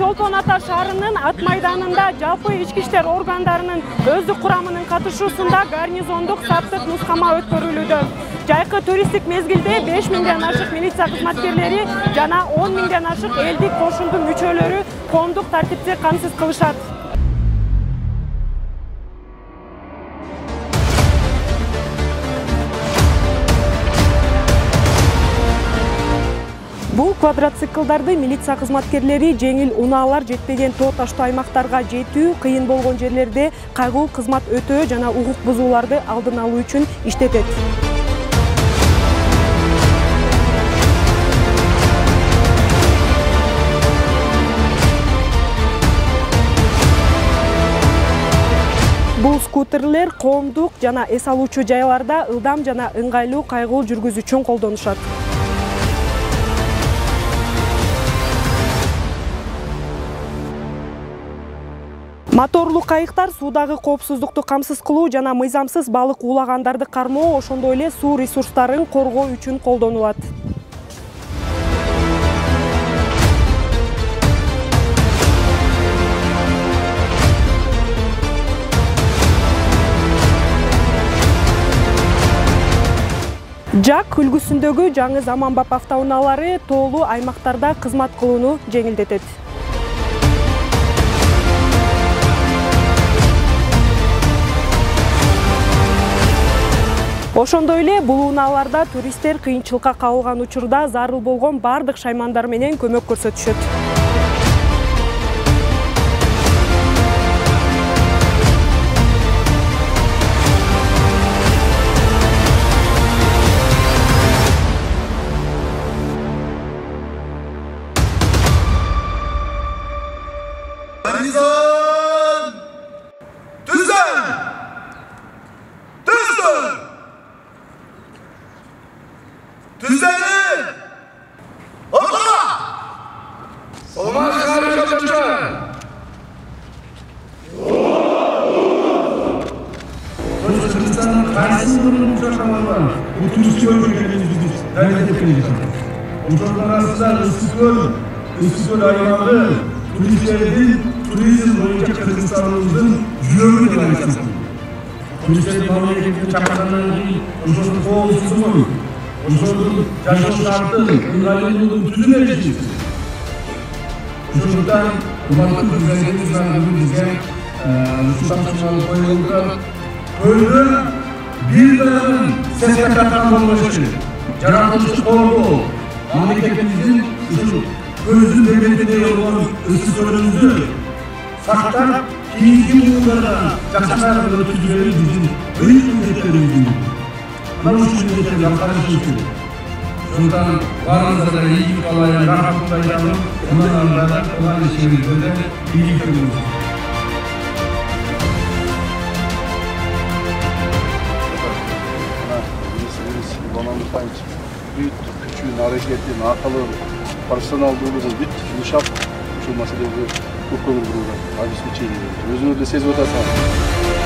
Чолпон Ата шаарынын Ат майданында жалпы ички иштер органдарынын өздүк курамынын катышуусунда гарнизондук саптык нускама өткөрүлүүдө. Жайкы туристтик мезгилде 5000ден ашык милиция кызматкерлери жана 10.000ден ашык элдик кошундун мүчөлөрү коомдук тартипти камсыз кылышат. Бул квадроциклдарды милиция кызматкерлери жеңил унаалар жетпеген тоо таштуу аймактарга жетүү, кыйын болгон жерлерде кайгылуу кызмат өтөө жана укук бузууларды алдын алуу үчүн иштетет. Бул скутерлер коомдук жана эс алуучу жайларда ылдам жана ыңгайлуу кайгылуу жүргүзүү үчүн колдонушат. Моторлуу кайыктар суудагы коопсуздукту камсыз кылуу жана мыйзамсыз балык уулагандарды кармоо, ошондой эле суу ресурстарын коргоо үчүн колдонулат. ЖАК үлгүсүндөгү жаңы заманбап автоунаалары тоолуу аймактарда кызмат кылууну жеңилдетет. Ошондой эле бул унааларда туристтер кыйынчылыкка кабылган учурда зарыл болгон бардык шаймандар менен көмөк көрсөтүшөт. Üsküdar аймагы туристтердин туризм боюнча Кыргызстаныбыздын жүрөгү деп айтсак. Туристтерди мамлекетке чакыргандан кийин ошонун коопсуздугун, ошонун жашоо шартын, ыңгайлуулугун түзүп беришибиз. Ошондуктан урматтуу президентибиз бүгүн бизге ушул тапшырманы коюлуп, көлдө бир дагы сертификаттан болбош керек. Жаратылышты коргоо, мамлекетибиздин ушул көзün devletinde olan ısıklarımızı saklar, keyifli bulunlardan yakınlar ve ötücüleri bizim büyük milletlerimizin. Ama şu milletleri yaklaşmıştır. Şundan varınızda iyilik olayı, rahat olayı, onlarla olan işlerimizde iyilik görüyoruz. Büyüttük, küçüğün hareketini, akıllı, профессионалдуулугун бүт жумшап ушул маселеге көп көңүл бурууга обеспечение өзүңүз да сезип атасыңар.